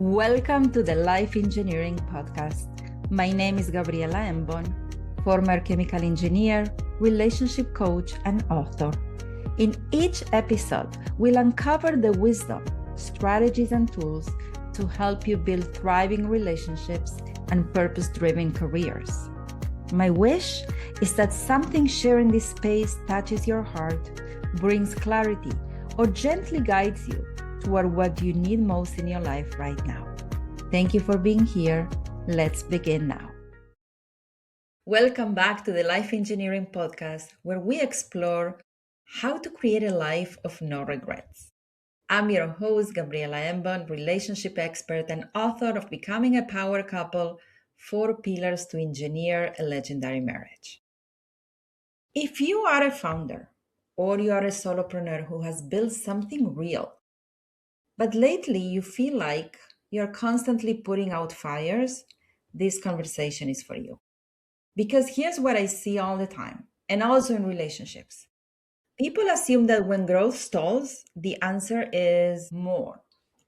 Welcome to the Life Engineering Podcast. My name is Gabriela Embon, former chemical engineer, relationship coach, and author. In each episode, we'll uncover the wisdom, strategies, and tools to help you build thriving relationships and purpose-driven careers. My wish is that something shared in this space touches your heart, brings clarity, or gently guides you toward what you need most in your life right now. Thank you for being here. Let's begin now. Welcome back to the Life Engineering Podcast, where we explore how to create a life of no regrets. I'm your host, Gabriela Embon, relationship expert and author of Becoming a Power Couple, 4 Pillars to Engineer a Legendary Marriage. If you are a founder or you are a solopreneur who has built something real, but lately you feel like you're constantly putting out fires, this conversation is for you. Because here's what I see all the time, and also in relationships. People assume that when growth stalls, the answer is more.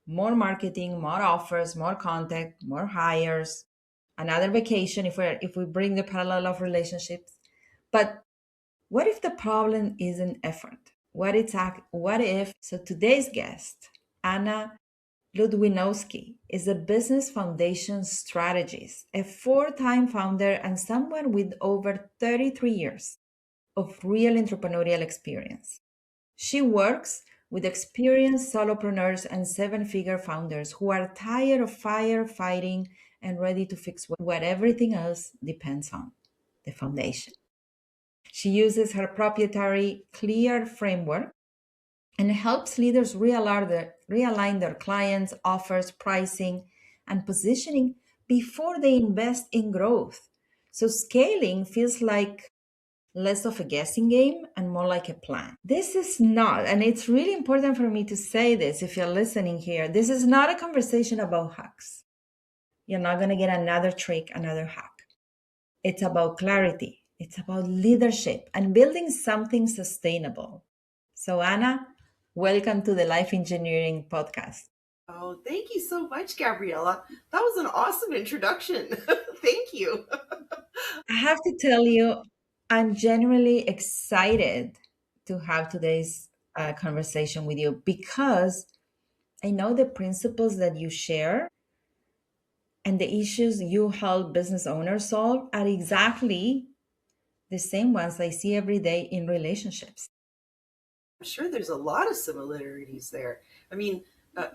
More marketing, more offers, more contact, more hires, another vacation if we bring the parallel of relationships. But what if the problem isn't effort? So today's guest, Anna Ludwinowski, is a business foundation strategist, a 4-time founder, and someone with over 33 years of real entrepreneurial experience. She works with experienced solopreneurs and 7-figure founders who are tired of firefighting and ready to fix what everything else depends on, the foundation. She uses her proprietary CLEAR framework and helps leaders realign their clients, offers, pricing, and positioning before they invest in growth. So scaling feels like less of a guessing game and more like a plan. This is not, and it's really important for me to say this if you're listening here, this is not a conversation about hacks. You're not going to get another trick, another hack. It's about clarity. It's about leadership and building something sustainable. So Anna, welcome to the Life Engineering Podcast. Oh, thank you so much, Gabriela. That was an awesome introduction. Thank you. I have to tell you, I'm genuinely excited to have today's conversation with you because I know the principles that you share and the issues you help business owners solve are exactly the same ones I see every day in relationships. I'm sure there's a lot of similarities there. I mean,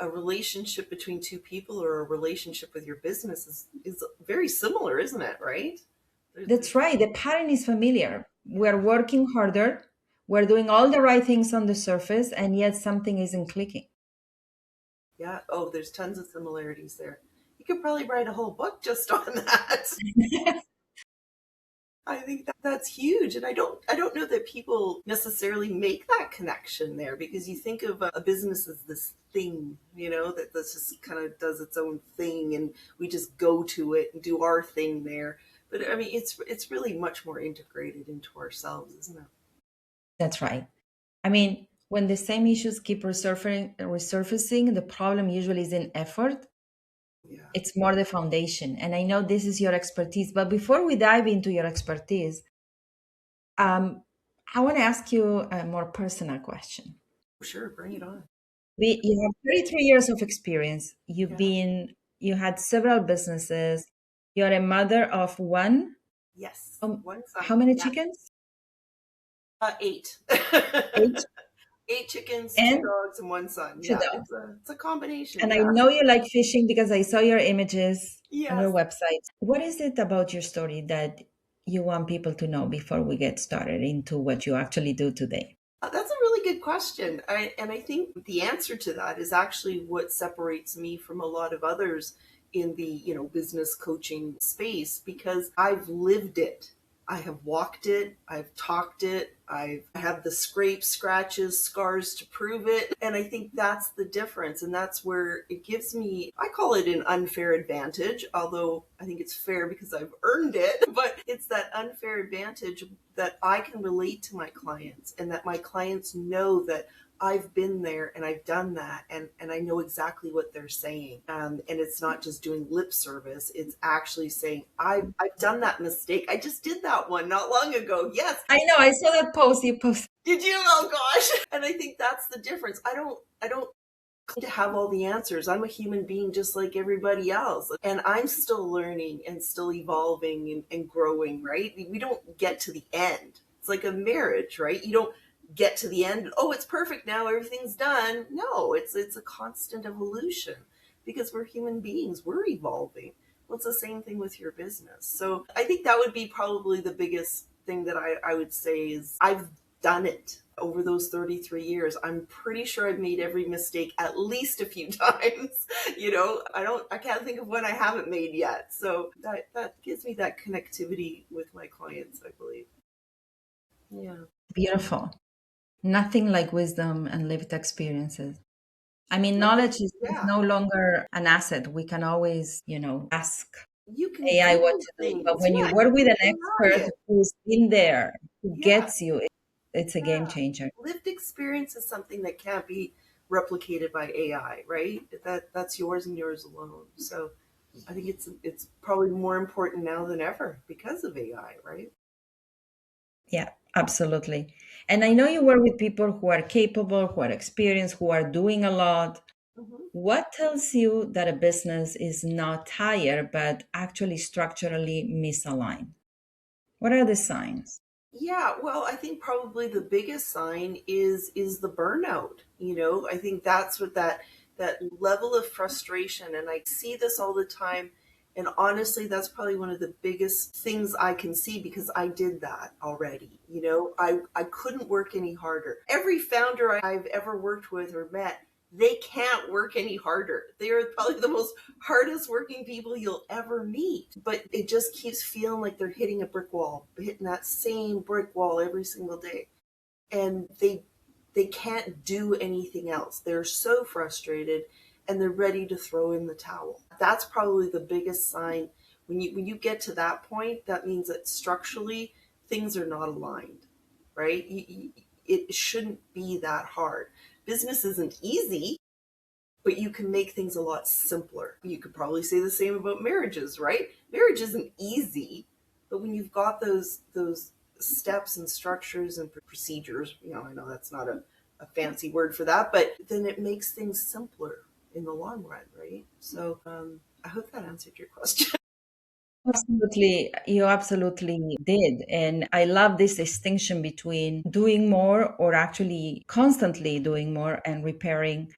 a relationship between two people or a relationship with your business is very similar, isn't it? Right? That's right. The pattern is familiar. We're working harder. We're doing all the right things on the surface, and yet something isn't clicking. Yeah. Oh, there's tons of similarities there. You could probably write a whole book just on that. I think that's huge, and I don't know that people necessarily make that connection there, because you think of a business as this thing, that just kind of does its own thing, and we just go to it and do our thing there. But I mean, it's really much more integrated into ourselves, isn't it? That's right. I mean, when the same issues keep resurfacing, the problem usually isn't effort. Yeah. It's more the foundation. And I know this is your expertise. But before we dive into your expertise, I want to ask you a more personal question. Sure, bring it on. You have 33 years of experience. Yeah. You had several businesses. You're a mother of one. Yes, one son. How many Yeah. chickens? 8. 8. 8 chickens, And 2 dogs, and 1 son. 2 Yeah, dogs. it's a combination. And I Yeah. know you like fishing because I saw your images on your Yes. website. What is it about your story that you want people to know before we get started into what you actually do today? That's a really good question. And I think the answer to that is actually what separates me from a lot of others in the, business coaching space, because I've lived it. I have walked it. I've talked it. I have the scrapes, scratches, scars to prove it. And I think that's the difference. And that's where it gives me, I call it an unfair advantage, although I think it's fair because I've earned it. But it's that unfair advantage that I can relate to my clients, and that my clients know that I've been there and I've done that, and I know exactly what they're saying. And it's not just doing lip service, it's actually saying, I've done that mistake. I just did that one not long ago. Yes. I know, I saw that post you posted. Did you? Oh gosh. And I think that's the difference. I don't to have all the answers. I'm a human being just like everybody else. And I'm still learning and still evolving and growing, right? We don't get to the end. It's like a marriage, right? You don't get to the end, oh, it's perfect now, everything's done. No, it's a constant evolution because we're human beings, we're evolving. Well, it's the same thing with your business. So I think that would be probably the biggest thing that I would say is I've done it over those 33 years. I'm pretty sure I've made every mistake at least a few times. I can't think of one I haven't made yet. So that gives me that connectivity with my clients, I believe. Yeah. Beautiful. Nothing like wisdom and lived experiences. I mean, knowledge is Yeah. no longer an asset. We can always, ask You can AI what Google to do. But things. when you Yeah, work you with can an AI expert it. who's in there, who Yeah, gets you, it's a game yeah. changer. Lived experience is something that can't be replicated by AI, right? That's yours and yours alone. So I think it's probably more important now than ever because of AI, right? Yeah, absolutely. And I know you work with people who are capable, who are experienced, who are doing a lot. Mhm. What tells you that a business is not tired, but actually structurally misaligned? What are the signs? Yeah, well, I think probably the biggest sign is the burnout. I think that's what that level of frustration, and I see this all the time. And honestly, that's probably one of the biggest things I can see because I did that already. I couldn't work any harder. Every founder I've ever worked with or met, they can't work any harder. They are probably the most hardest working people you'll ever meet. But it just keeps feeling like they're hitting a brick wall, hitting that same brick wall every single day. And they can't do anything else. They're so frustrated and they're ready to throw in the towel. That's probably the biggest sign. When you get to that point, that means that structurally things are not aligned, right? It shouldn't be that hard. Business isn't easy, but you can make things a lot simpler. You could probably say the same about marriages, right? Marriage isn't easy, but when you've got those steps and structures and procedures, I know that's not a fancy word for that, but then it makes things simpler in the long run, right? So I hope that answered your question. Absolutely, you absolutely did. And I love this distinction between doing more or actually constantly doing more and repairing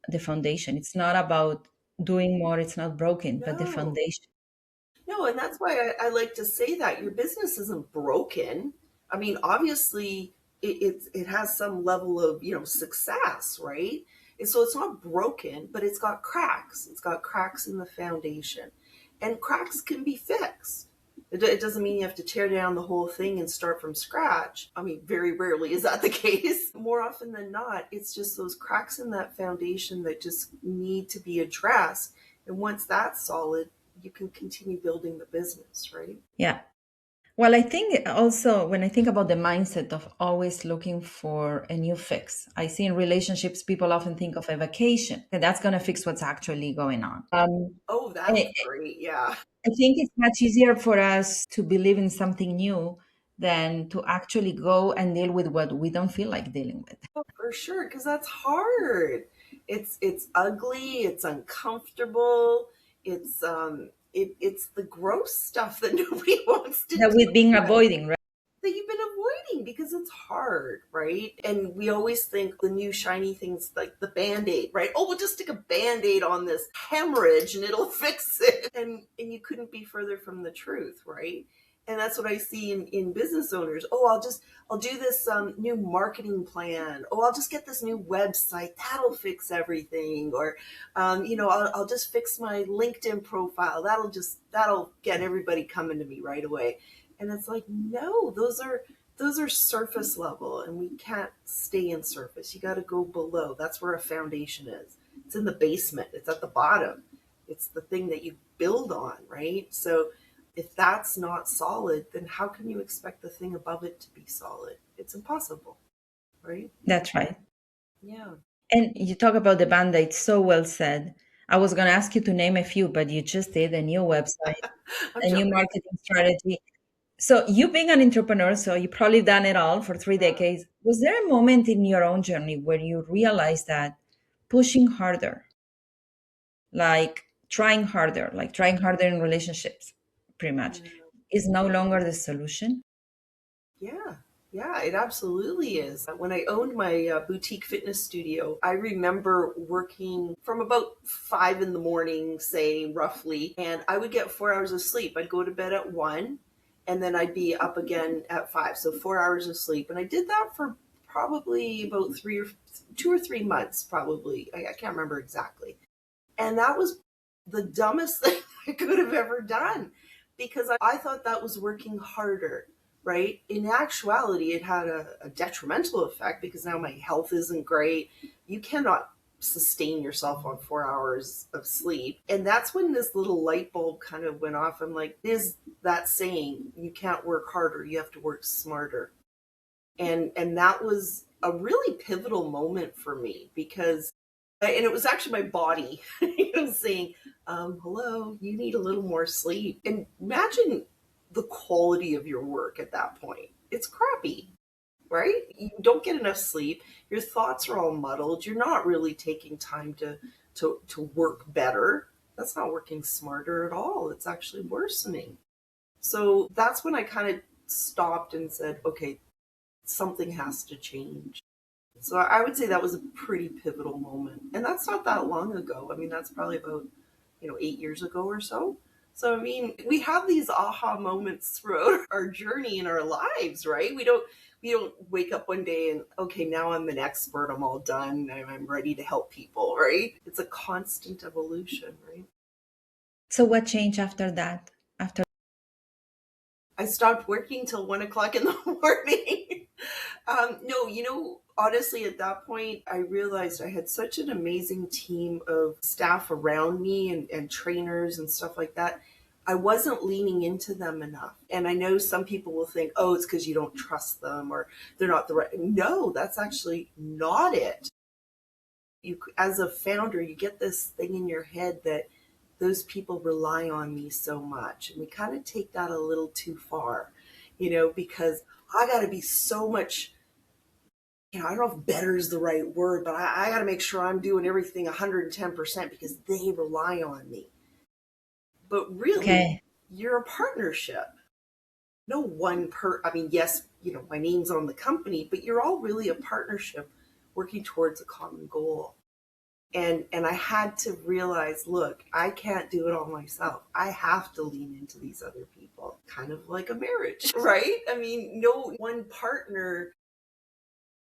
the foundation. It's not about doing more, it's not broken, but the No. foundation. No, and that's why I like to say that your business isn't broken. I mean, obviously, it has some level of success, right? And so it's not broken, but it's got cracks. It's got cracks in the foundation, and cracks can be fixed. It doesn't mean you have to tear down the whole thing and start from scratch. I mean, very rarely is that the case. More often than not, it's just those cracks in that foundation that just need to be addressed. And once that's solid, you can continue building the business, right? Yeah. Well, I think also when I think about the mindset of always looking for a new fix, I see in relationships, people often think of a vacation and that's going to fix what's actually going on. Oh, that's I great. Yeah. I think it's much easier for us to believe in something new than to actually go and deal with what we don't feel like dealing with. Oh, for sure, because that's hard. It's ugly, it's uncomfortable, it's the gross stuff that nobody wants to That deal we've been with. avoiding, right? That you've been avoiding because it's hard, right? And we always think the new shiny things like the band-aid, right? Oh, we'll just stick a band-aid on this hemorrhage and it'll fix it. And you couldn't be further from the truth, right? And that's what I see in business owners. Oh, I'll do this new marketing plan. Oh, I'll just get this new website. That'll fix everything. Or, I'll just fix my LinkedIn profile. That'll get everybody coming to me right away. And it's like, no, those are surface level, and we can't stay in surface. You got to go below. That's where a foundation is. It's in the basement. It's at the bottom. It's the thing that you build on, right? So if that's not solid, then how can you expect the thing above it to be solid? It's impossible, right? That's right. Yeah. And you talk about the Band-Aid, so well said. I was going to ask you to name a few, but you just did a new website, I'm a new joking. marketing strategy. So you being an entrepreneur, so you probably done it all for 3 decades. Was there a moment in your own journey where you realized that pushing harder, like trying harder in relationships, pretty much, Yeah. is no longer the solution? Yeah, yeah, it absolutely is. When I owned my boutique fitness studio, I remember working from about 5 in the morning, say roughly, and I would get 4 hours of sleep. I'd go to bed at 1, and then I'd be up again at 5. So 4 hours of sleep. And I did that for probably about 2 or 3 months, probably. I can't remember exactly. And that was the dumbest thing I could have ever done because I thought that was working harder, right? In actuality, it had a detrimental effect because now my health isn't great. You cannot sustain yourself on 4 hours of sleep. And that's when this little light bulb kind of went off. I'm like, is that saying you can't work harder, you have to work smarter? And that was a really pivotal moment for me because and it was actually my body saying, hello, you need a little more sleep. And imagine the quality of your work at that point. It's crappy, right? You don't get enough sleep. Your thoughts are all muddled. You're not really taking time to work better. That's not working smarter at all. It's actually worsening. So that's when I kind of stopped and said, okay, something has to change. So I would say that was a pretty pivotal moment. And that's not that long ago. I mean, that's probably about, 8 years ago or so. So, I mean, we have these aha moments throughout our journey in our lives, right? We don't wake up one day and, okay, now I'm an expert, I'm all done, I'm ready to help people, right? It's a constant evolution, right? So what changed after that? After I stopped working till 1 o'clock in the morning. No, honestly, at that point, I realized I had such an amazing team of staff around me and trainers and stuff like that. I wasn't leaning into them enough. And I know some people will think, oh, it's because you don't trust them or they're not the right. No, that's actually not it. As a founder, you get this thing in your head that those people rely on me so much. And we kind of take that a little too far, because I got to be so much, I don't know if better is the right word, but I got to make sure I'm doing everything 110% because they rely on me. But really, okay, you're a partnership. No I mean, yes, my name's on the company, but you're all really a partnership working towards a common goal. And I had to realize, look, I can't do it all myself. I have to lean into these other people, kind of like a marriage, right? I mean, no one partner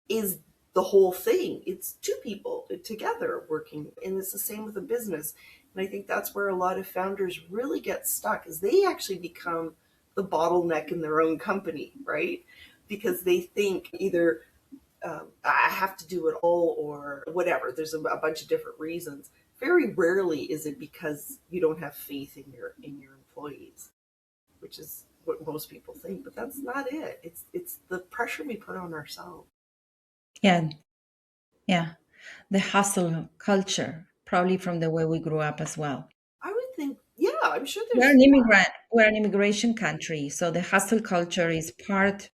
is the whole thing. It's two people together working, and it's the same with a business. And I think that's where a lot of founders really get stuck, is they actually become the bottleneck in their own company, right? Because they think either I have to do it all or whatever. There's a bunch of different reasons. Very rarely is it because you don't have faith in your employees, which is what most people think. But that's not it. It's the pressure we put on ourselves. yeah, yeah, the hustle culture, probably from the way we grew up as well. I would think, yeah, I'm sure We're there's, an immigrant, we're an immigration country, so the hustle culture is part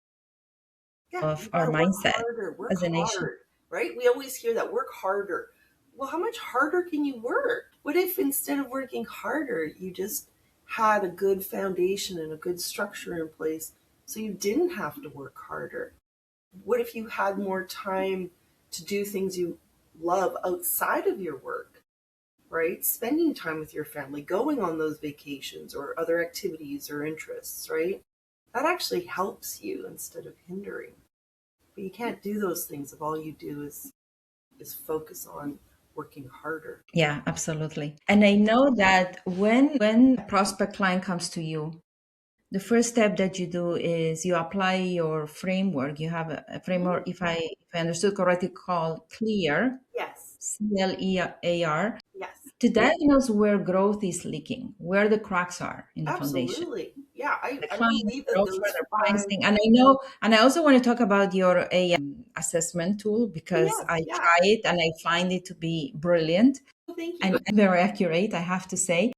yeah, of you got our to work mindset harder, work as a nation. hard, right? We always hear that, work harder. Well, how much harder can you work? What if instead of working harder, you just had a good foundation and a good structure in place so you didn't have to work harder? What if you had more time to do things you love outside of your work, right? Spending time with your family, going on those vacations or other activities or interests, right? That actually helps you instead of hindering. But you can't do those things if all you do is focus on working harder. Yeah, absolutely. And I know that when a prospect client comes to you, the first step that you do is you apply your framework. You have a Mhm. framework, if I understood correctly, called CLEAR, Yes. CLEAR, Yes. to diagnose wwhere growth is leaking, where the cracks are in the foundation. Absolutely. Yeah, I, The I client, believe but that also those their five. pricing. And I know, and I also want to talk about your assessment tool because Yes, I yeah. try it and I find it to be brilliant Thank you. and very accurate, I have to say.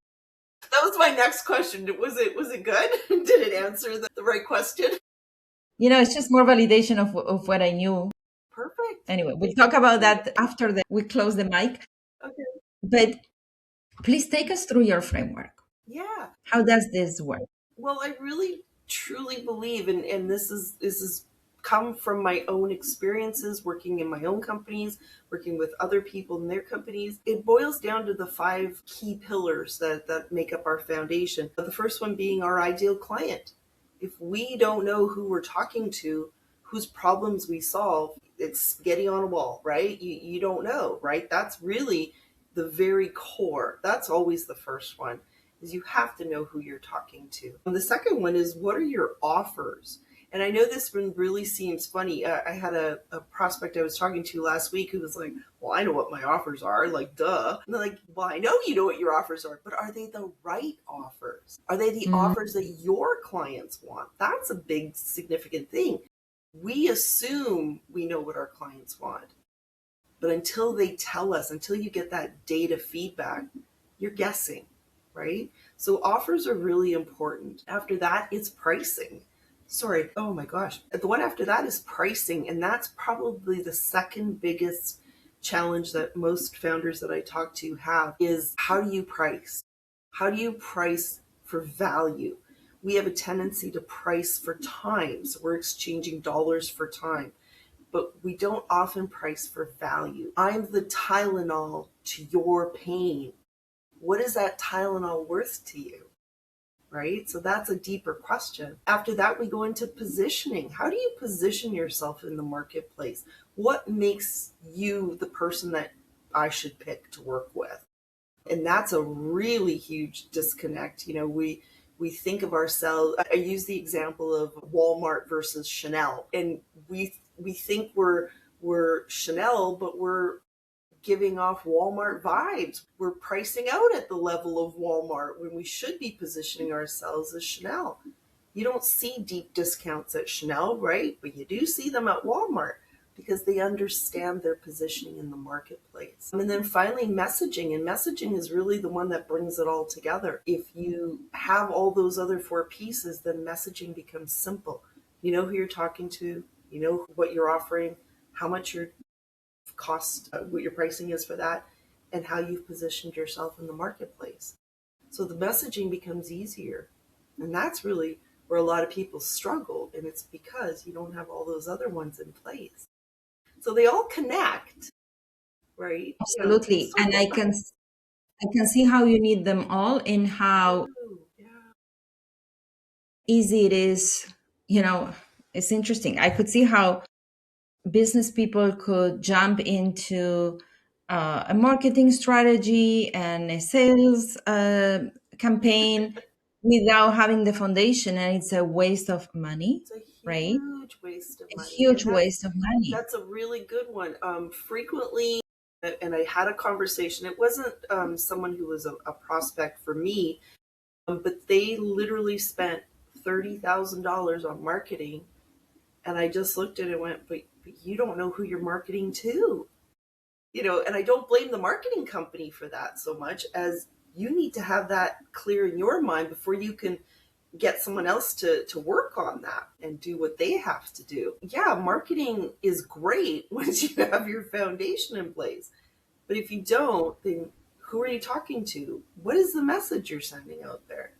That was my next question. Was it good? Did it answer the right question? It's just more validation of what I knew. Perfect. Anyway, we'll talk about that after we close the mic. Okay. But please take us through your framework. Yeah. How does this work? Well, I really truly believe, and this is come from my own experiences working in my own companies, working with other people in their companies. It boils down to the 5 key pillars that make up our foundation. The first one being our ideal client. If we don't know who we're talking to, whose problems we solve, it's spaghetti on a wall, right? You don't know, right? That's really the very core. That's always the first one, is you have to know who you're talking to. And the second one is, what are your offers? And I know this one really seems funny. I had a prospect I was talking to last week who was like, well, I know what my offers are, like, duh. And they're like, well, I know you know what your offers are, but are they the right offers? Are they the offers that your clients want? That's a big, significant thing. We assume we know what our clients want, but until they tell us, until you get that data feedback, you're guessing, right? So offers are really important. After that, it's pricing. Sorry, oh my gosh. The one after that is pricing, and that's probably the second biggest challenge that most founders that I talk to have is, how do you price? How do you price for value? We have a tendency to price for time. So we're exchanging dollars for time, but we don't often price for value. I'm the Tylenol to your pain. What is that Tylenol worth to you? Right? So that's a deeper question. After that, we go into positioning. How do you position yourself in the marketplace? What makes you the person that I should pick to work with? And that's a really huge disconnect. We think of ourselves, I use the example of Walmart versus Chanel, and we think we're Chanel, but we're giving off Walmart vibes. We're pricing out at the level of Walmart when we should be positioning ourselves as Chanel. You don't see deep discounts at Chanel, right? But you do see them at Walmart because they understand their positioning in the marketplace. And then finally, messaging. And messaging is really the one that brings it all together. If you have all those other 4 pieces, then messaging becomes simple. You know who you're talking to, you know what you're offering, how much your cost, what your pricing is for that, and how you've positioned yourself in the marketplace. So the messaging becomes easier. And that's really where a lot of people struggle. And it's because you don't have all those other ones in place. So they all connect, right? Absolutely. And I can see how you need them all, and how easy it is. It's interesting. I could see how business people could jump into a marketing strategy and a sales campaign without having the foundation, and it's a waste of money, It's a right? huge waste of money. Huge waste of money. That's a really good one. Frequently, and I had a conversation, it wasn't someone who was a prospect for me, but they literally spent $30,000 on marketing. And I just looked at it and went, but you don't know who you're marketing to. And I don't blame the marketing company for that so much, as you need to have that clear in your mind before you can get someone else to work on that and do what they have to do. Yeah, marketing is great once you have your foundation in place. But if you don't, then who are you talking to? What is the message you're sending out there?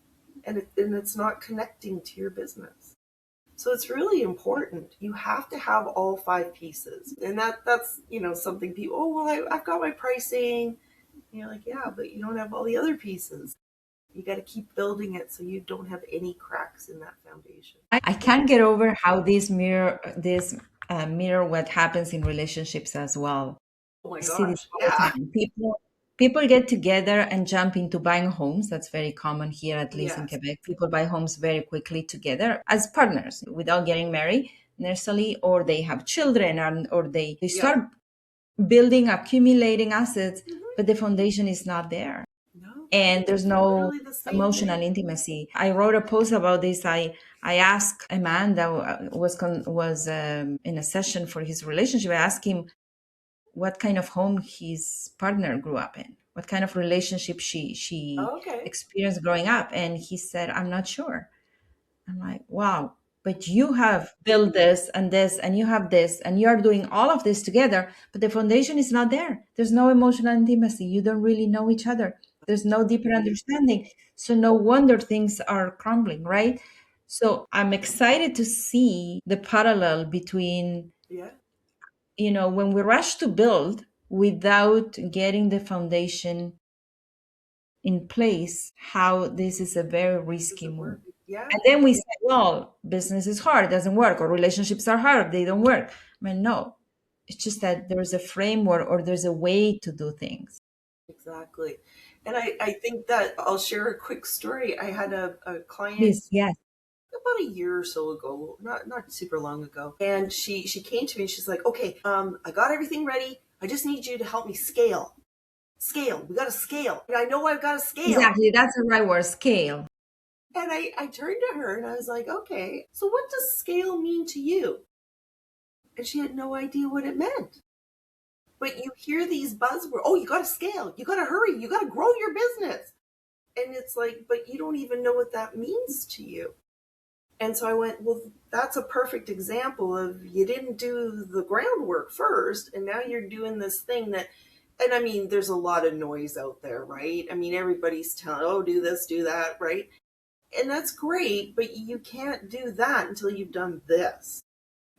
And it's not connecting to your business. So it's really important. You have to have all 5 pieces. And that's something people, oh, well, I've got my pricing. And you're like, yeah, but you don't have all the other pieces. You got to keep building it so you don't have any cracks in that foundation. I can't get over how this mirror what happens in relationships as well. Oh my I see this gosh, all the time. People get together and jump into buying homes. That's very common here, at least in Quebec. People buy homes very quickly together as partners without getting married necessarily, or they have children, or they start building, accumulating assets, but the foundation is not there. No. And there's no emotional intimacy. I wrote a post about this. I I asked a man that was in a session for his relationship. I asked him what kind of home his partner grew up in, what kind of relationship she Okay. experienced growing up, and he said, "I'm not sure." I'm like, wow, but you have built this and this, and you have this, and you are doing all of this together, but the foundation is not there. There's no emotional intimacy. You don't really know each other. There's no deeper understanding. So no wonder things are crumbling, right? So I'm excited to see the parallel between, Yeah. when we rush to build without getting the foundation in place, how this is a very Does risky it move. work? Yeah. And then we say, well, business is hard, it doesn't work, or relationships are hard, they don't work. I mean, no, it's just that there's a framework or there's a way to do things. Exactly. And I think that I'll share a quick story. I had a client Please, yes. about a year or so ago, not super long ago. And she came to me and she's like, okay, I got everything ready. I just need you to help me scale. Scale. We got to scale. And I know I've got to scale. Exactly, that's the right word, scale. And I turned to her and I was like, okay, so what does scale mean to you? And she had no idea what it meant. But you hear these buzzwords, oh, you got to scale, you got to hurry, you got to grow your business. And it's like, but you don't even know what that means to you. And so I went, well, that's a perfect example of you didn't do the groundwork first, and now you're doing this thing that, and I mean, there's a lot of noise out there, right? I mean, everybody's telling, oh, do this, do that, right? And that's great, but you can't do that until you've done this,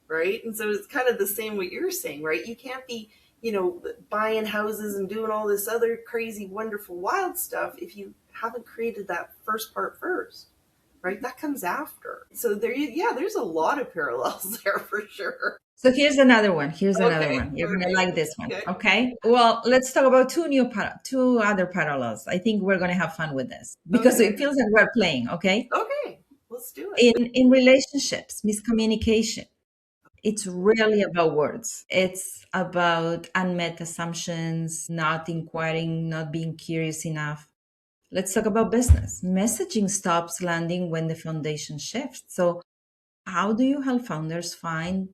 right? And so it's kind of the same what you're saying, right? You can't be, buying houses and doing all this other crazy, wonderful, wild stuff if you haven't created that first part first, right? That comes after. So there's a lot of parallels there for sure. So here's another one. Here's another Okay, one. You're gonna okay, like this one. okay, Okay. Well, let's talk about two other parallels. I think we're gonna have fun with this because okay, it feels like we're playing. Okay. okay. Let's do it. In relationships, miscommunication. It's really about words. It's about unmet assumptions, not inquiring, not being curious enough. Let's talk about business. Messaging stops landing when the foundation shifts. So, how do you help founders find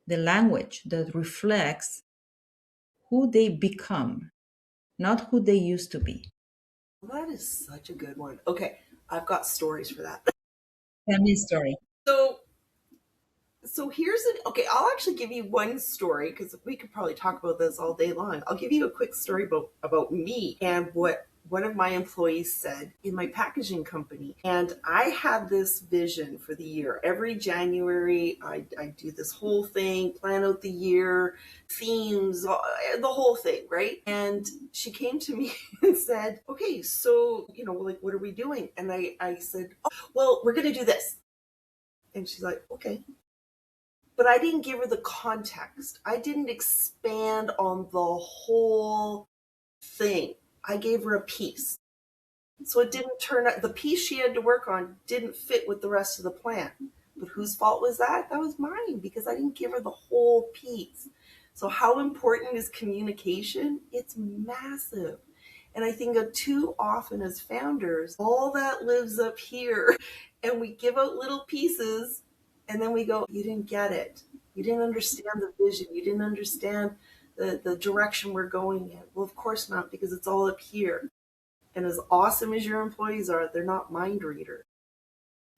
the language that reflects who they become, not who they used to be? That is such a good one. Okay, I've got stories for that. Tell me a story. So okay, I'll actually give you one story because we could probably talk about this all day long. I'll give you a quick story about me and what one of my employees said in my packaging company. And I had this vision for the year. Every January, I do this whole thing, plan out the year, themes, the whole thing, right? And she came to me and said, okay, so, like, what are we doing? And I said, oh, well, we're going to do this. And she's like, okay. But I didn't give her the context. I didn't expand on the whole thing. I gave her a piece. So it didn't turn out, the piece she had to work on didn't fit with the rest of the plan. But whose fault was that? That was mine because I didn't give her the whole piece. So how important is communication? It's massive. And I think that too often as founders, all that lives up here and we give out little pieces and then we go, you didn't get it. You didn't understand the vision. You didn't understand the direction we're going in. Well, of course not, because it's all up here. And as awesome as your employees are, they're not mind readers.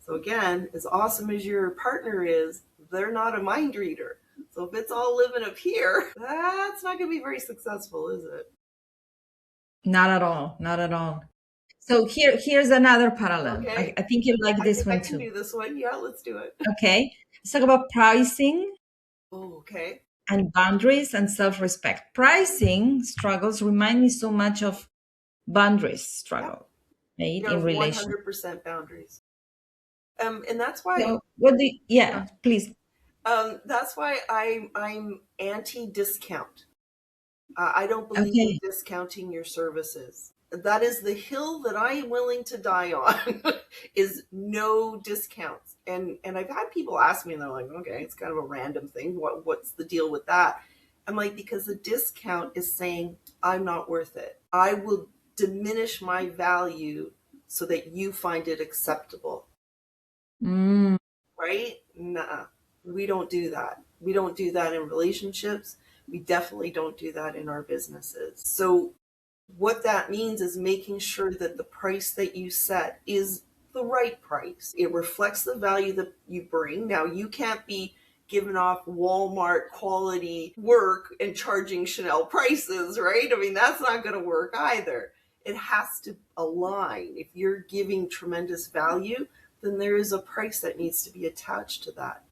So again, as awesome as your partner is, they're not a mind reader. So if it's all living up here, that's not going to be very successful, is it? Not at all. Not at all. So here's another parallel. Okay. I think you like I this think I one can too. do this one. Yeah, let's do it. Okay. Let's talk about pricing Oh, okay. and boundaries and self-respect. Pricing struggles remind me so much of boundaries Yeah. struggle, right? You In have relation. 100% boundaries. And that's why, So what do you, yeah, please. that's why I'm anti-discount. I don't believe in Okay. discounting your services. That is the hill that I am willing to die on is no discounts. And I've had people ask me and they're like, okay, it's kind of a random thing. What's the deal with that? I'm like, because the discount is saying I'm not worth it. I will diminish my value so that you find it acceptable. Mm. right? Nah, we don't do that. We don't do that in relationships. We definitely don't do that in our businesses. So what that means is making sure that the price that you set is the right price. It reflects the value that you bring. Now, you can't be giving off Walmart quality work and charging Chanel prices, right? I mean, that's not going to work either. It has to align. If you're giving tremendous value, then there is a price that needs to be attached to that.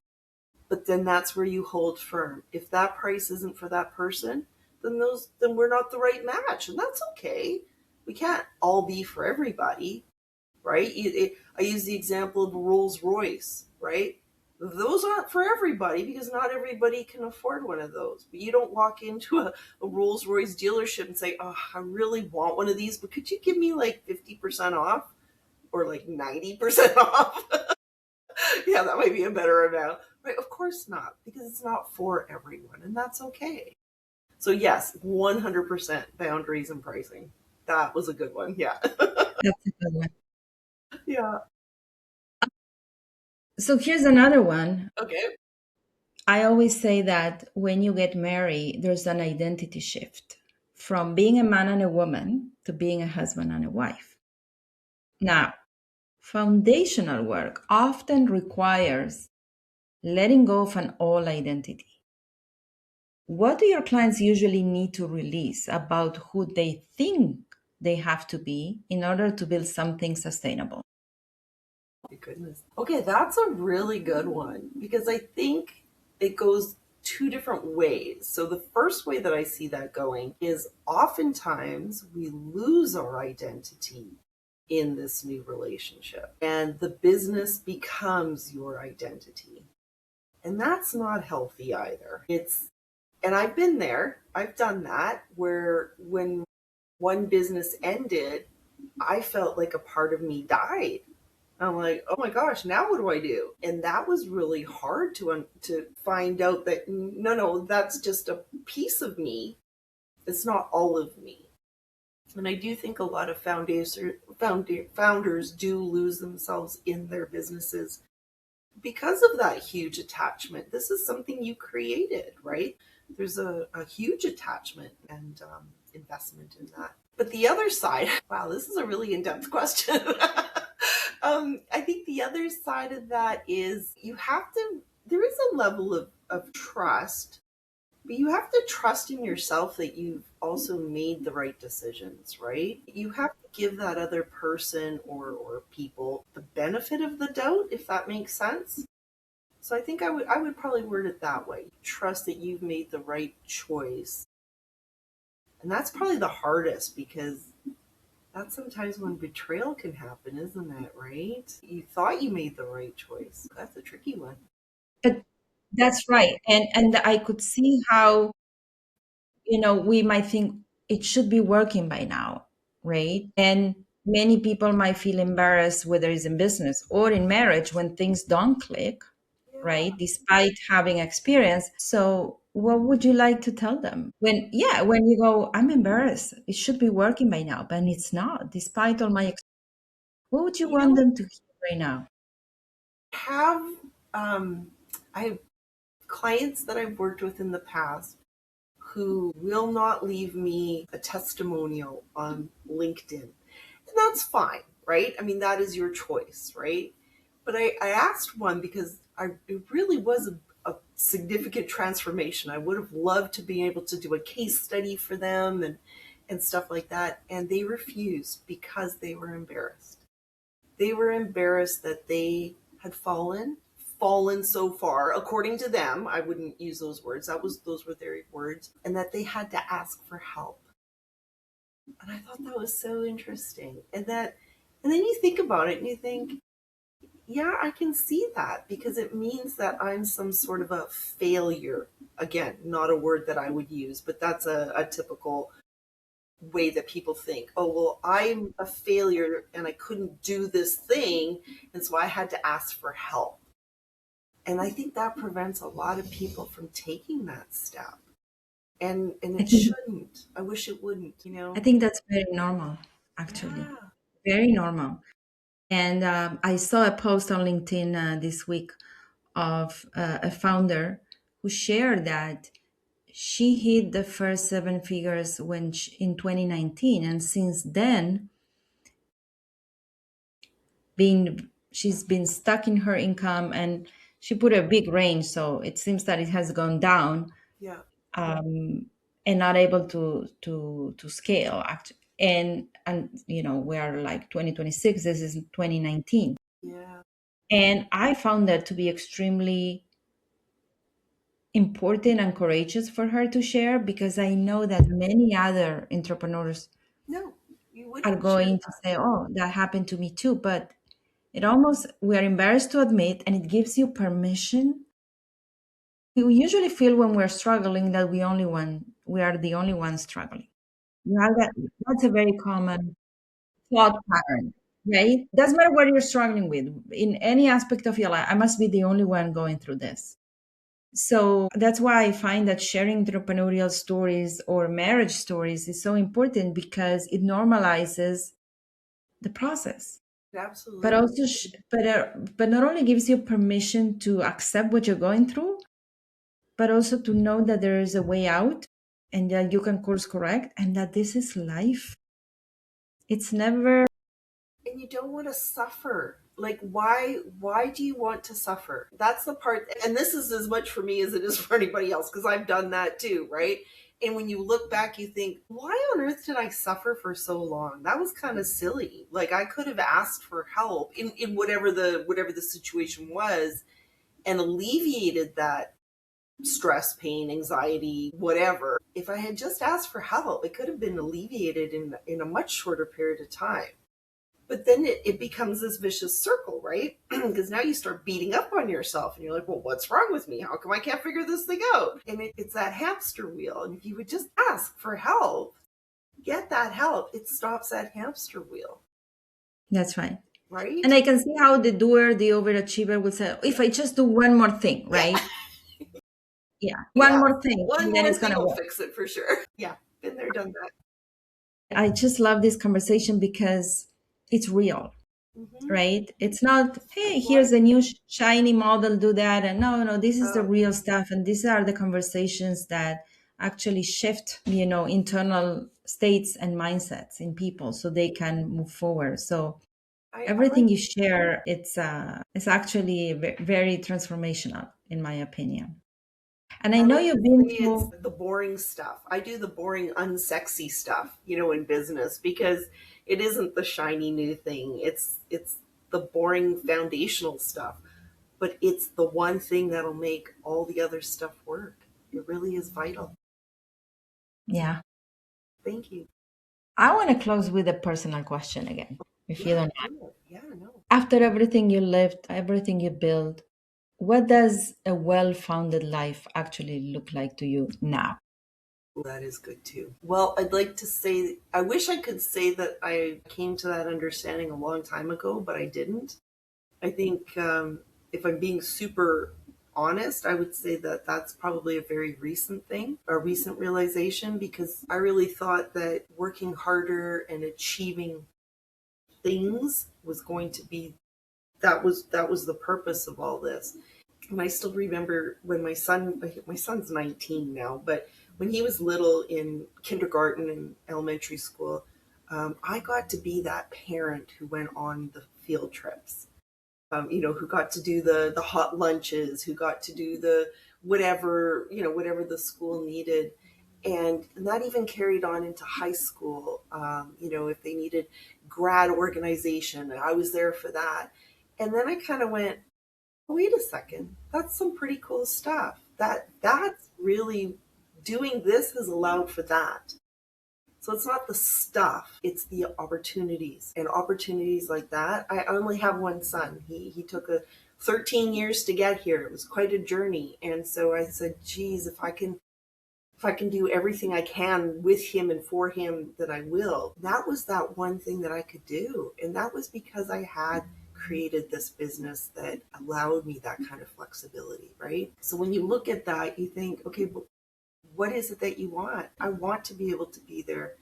But then that's where you hold firm. If that price isn't for that person, then we're not the right match, and that's okay. We can't all be for everybody, right? I use the example of a Rolls Royce, right? Those aren't for everybody because not everybody can afford one of those. But you don't walk into a Rolls Royce dealership and say, "Oh, I really want one of these, but could you give me like 50% off or like 90% off?" Yeah, that might be a better amount. Right? Of course not, because it's not for everyone, and that's okay. So yes, 100% boundaries and pricing. That was a good one. Yeah. That's a good one. Yeah. So here's another one. Okay. I always say that when you get married, there's an identity shift from being a man and a woman to being a husband and a wife. Now, foundational work often requires letting go of an old identity. What do your clients usually need to release about who they think they have to be in order to build something sustainable? My goodness. Okay, that's a really good one because I think it goes two different ways. So the first way that I see that going is oftentimes we lose our identity in this new relationship and the business becomes your identity. And that's not healthy either. And I've been there, I've done that, where when one business ended, I felt like a part of me died. I'm like, oh my gosh, now what do I do? And that was really hard to find out that no, that's just a piece of me. It's not all of me. And I do think a lot of founders do lose themselves in their businesses because of that huge attachment. This is something you created, right? There's a huge attachment and investment in that. But the other side, wow, this is a really in-depth question. I think the other side of that is there is a level of trust, but you have to trust in yourself that you've also made the right decisions, right? You have to give that other person or people the benefit of the doubt, if that makes sense. So I think I would probably word it that way. Trust that you've made the right choice. And that's probably the hardest because that's sometimes when betrayal can happen, isn't it? Right? You thought you made the right choice. That's a tricky one. But that's right. And I could see how, we might think it should be working by now, right? And many people might feel embarrassed, whether it's in business or in marriage, when things don't click, Yeah. right? Despite having experience. So what would you like to tell them when you go, I'm embarrassed, it should be working by now, but it's not, despite all my what would you You want know, them to hear right now? have I have clients that I've worked with in the past who will not leave me a testimonial on LinkedIn. And that's fine, right? I mean, that is your choice, right? But I asked one because it really was a significant transformation. I would have loved to be able to do a case study for them and stuff like that. And they refused because they were embarrassed. They were embarrassed that they had fallen so far, according to them. I wouldn't use those words. Those were their words, and that they had to ask for help. And I thought that was so interesting. And then you think about it and you think, yeah, I can see that because it means that I'm some sort of a failure. Again, not a word that I would use, but that's a typical way that people think. Oh, well, I'm a failure and I couldn't do this thing. And so I had to ask for help. And I think that prevents a lot of people from taking that step. And I it think shouldn't. I wish it wouldn't, you I know? think that's very normal, actually. Yeah. Very normal. And I saw a post on LinkedIn this week of a founder who shared that she hit the first seven figures in 2019, and since then, she's been stuck in her income, and she put a big range, so it seems that it has gone down, Yeah. and not able to scale. Actually, and we are like 2026. This is 2019, Yeah. and I found that to be extremely important and courageous for her to share, because I know that many other entrepreneurs No, you are wouldn't share going to say, "Oh, that happened to me too," but we are embarrassed to admit, and it gives you permission. We usually feel when we're struggling that we are the only ones struggling. You have that's a very common thought pattern, right? Doesn't matter what you're struggling with in any aspect of your life. I must be the only one going through this. So that's why I find that sharing entrepreneurial stories or marriage stories is so important, because it normalizes the process, it. but Absolutely. also but not only gives you permission to accept what you're going through, but also to know that there is a way out, and that you can course correct, and that this is life. It's never. And you don't want to suffer. Like, why do you want to suffer? That's the part, and this is as much for me as it is for anybody else, because I've done that too, right? And when you look back, you think, why on earth did I suffer for so long? That was kind of silly. Like, I could have asked for help in whatever the situation was, and alleviated that stress, pain, anxiety, whatever. If I had just asked for help, it could have been alleviated in a much shorter period of time. But then it becomes this vicious circle, right? Because now you start beating up on yourself and you're like, well, what's wrong with me? How come I can't figure this thing out? And it's that hamster wheel. And if you would just ask for help, get that help, it stops that hamster wheel, That's right. right? And I can see how the doer, the overachiever, will say, if I just do one more thing, Yeah. right? Yeah, one Yeah. more thing, One and then more it's thing gonna will work. fix it for sure. Yeah. Been there, done that. I just love this conversation because it's real, Mm-hmm. right? It's not, That's hey, why. here's a new shiny model, do that. And no, this is the Oh, real stuff. And these are the conversations that actually shift, internal states and mindsets in people so they can move forward. So I everything like. you share, it's actually very transformational, in my opinion. And I I know like to you've been say it's through. the boring stuff. I do the boring, unsexy stuff, in business because it isn't the shiny new thing. It's the boring foundational stuff, but it's the one thing that'll make all the other stuff work. It really is vital. Yeah. Thank you. I want to close with a personal question again, if you Yeah, don't. do it. Yeah, no. After everything you lived, everything you built, what does a well founded life actually look like to you now? Well, that is good too. Well, I'd like to say, I wish I could say that I came to that understanding a long time ago, but I didn't. I think if I'm being super honest, I would say that that's probably a very recent thing, a recent realization, because I really thought that working harder and achieving things was going to be that was the purpose of all this. And I still remember when my son's 19 now, but when he was little in kindergarten and elementary school, I got to be that parent who went on the field trips, who got to do the hot lunches, who got to do the whatever the school needed, and that even carried on into high school. If they needed grad organization, I was there for that. And then I kind of went, wait a second, that's some pretty cool stuff. That's really doing this has allowed for that. So it's not the stuff, it's the opportunities. And opportunities like that. I only have one son. He took 13 years to get here. It was quite a journey. And so I said, geez, if I can do everything I can with him and for him, then I will. That was that one thing that I could do. And that was because I had created this business that allowed me that kind of flexibility, right? So when you look at that, you think, okay, but what is it that you want? I want to be able to be there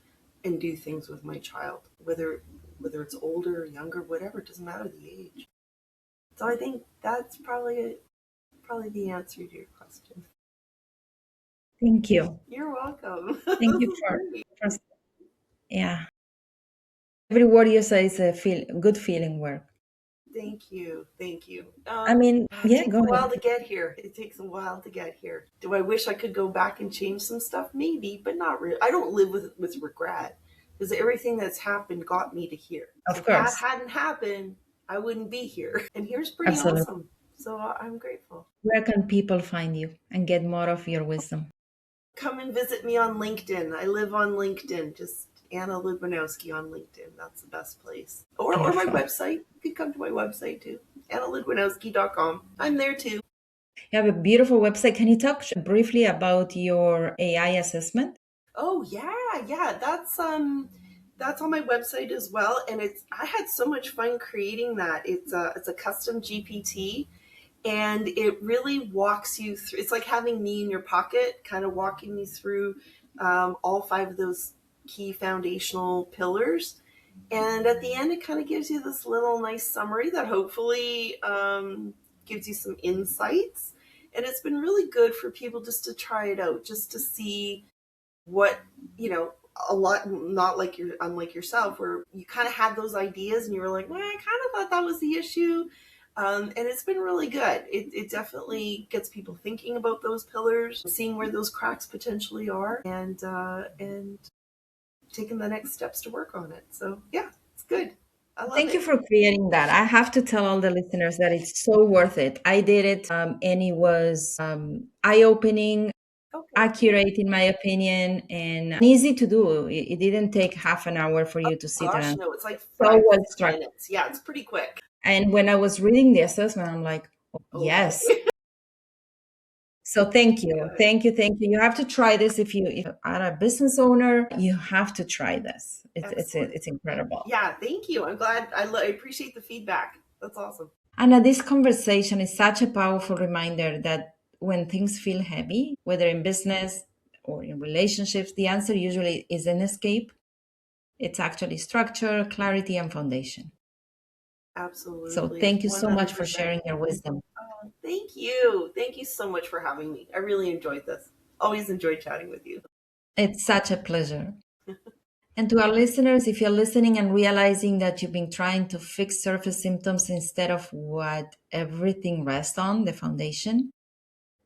and do things with my child, whether whether it's older or younger, whatever, it doesn't matter the age. So I think that's probably the answer to your question. Thank you. You're welcome. Thank you This is great. for yeah. Every word you say is a good feeling word. Thank you. Thank you. I mean, It yeah, takes go a while ahead. to get here. It takes a while to get here. Do I wish I could go back and change some stuff? Maybe, but not really. I don't live with regret because everything that's happened got me to here. Of If that course. hadn't happened, I wouldn't be here. And here's pretty Absolutely. awesome. So I'm grateful. Where can people find you and get more of your wisdom? Come and visit me on LinkedIn. I live on LinkedIn. Just Anna Ludwinowski on LinkedIn. That's the best place. Or my Beautiful. website. You can come to my website too. AnnaLudwinowski.com. I'm there too. You have a beautiful website. Can you talk briefly about your AI assessment? Oh yeah. That's on my website as well. And I had so much fun creating that. It's a custom GPT, and it really walks you through. It's like having me in your pocket, kind of walking you through all five of those key foundational pillars. And at the end, it kind of gives you this little nice summary that hopefully gives you some insights. And it's been really good for people just to try it out, just to see what, a lot, not like you're unlike yourself, where you kind of had those ideas and you were like, well, I kind of thought that was the issue. And it's been really good. It definitely gets people thinking about those pillars, seeing where those cracks potentially are, and taking the next steps to work on it. So yeah, it's good. I love Thank you it. for creating that. I have to tell all the listeners that it's so worth it. I did it, and it was eye-opening, Okay. accurate in my opinion, and easy to do. It didn't take half an hour for Oh you to sit gosh, and no, it's like so five well structured. minutes. Yeah, it's pretty quick. And when I was reading the assessment, I'm like, oh, Okay. yes. So thank you, Good. thank you, thank you. You have to try this if you are a business owner. You have to try this. Excellent. It's incredible. Yeah, thank you. I'm glad. I appreciate the feedback. That's awesome. Anna, this conversation is such a powerful reminder that when things feel heavy, whether in business or in relationships, the answer usually is an escape. It's actually structure, clarity, and foundation. So Absolutely. thank you so much for 100%. sharing your wisdom. Thank you. Thank you so much for having me. I really enjoyed this. Always enjoyed chatting with you. It's such a pleasure. And to our listeners, if you're listening and realizing that you've been trying to fix surface symptoms instead of what everything rests on, the foundation,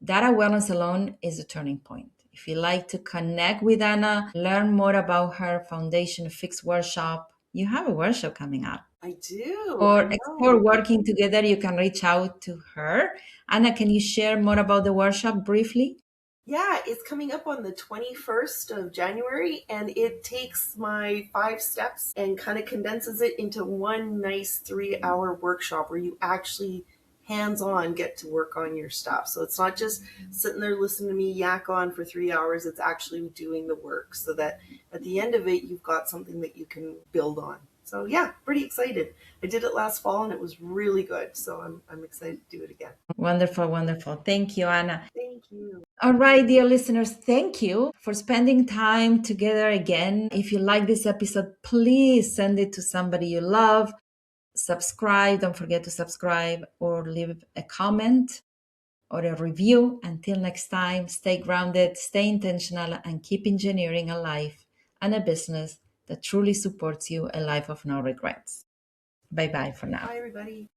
that awareness alone is a turning point. If you'd like to connect with Anna, learn more about her Foundation Fix workshop, you have a workshop coming up. I do. Or I explore know. working together, you can reach out to her. Anna, can you share more about the workshop briefly? Yeah, it's coming up on the 21st of January, and it takes my 5 steps and kind of condenses it into one nice 3 hour workshop where you actually hands on get to work on your stuff. So it's not just sitting there listening to me yak on for 3 hours, it's actually doing the work so that at the end of it, you've got something that you can build on. So yeah, pretty excited. I did it last fall and it was really good. So I'm excited to do it again. Wonderful, wonderful. Thank you, Anna. Thank you. All right, dear listeners, thank you for spending time together again. If you like this episode, please send it to somebody you love. Subscribe, don't forget to subscribe or leave a comment or a review. Until next time, stay grounded, stay intentional, and keep engineering a life and a business that truly supports you, a life of no regrets. Bye bye for now. Bye, everybody.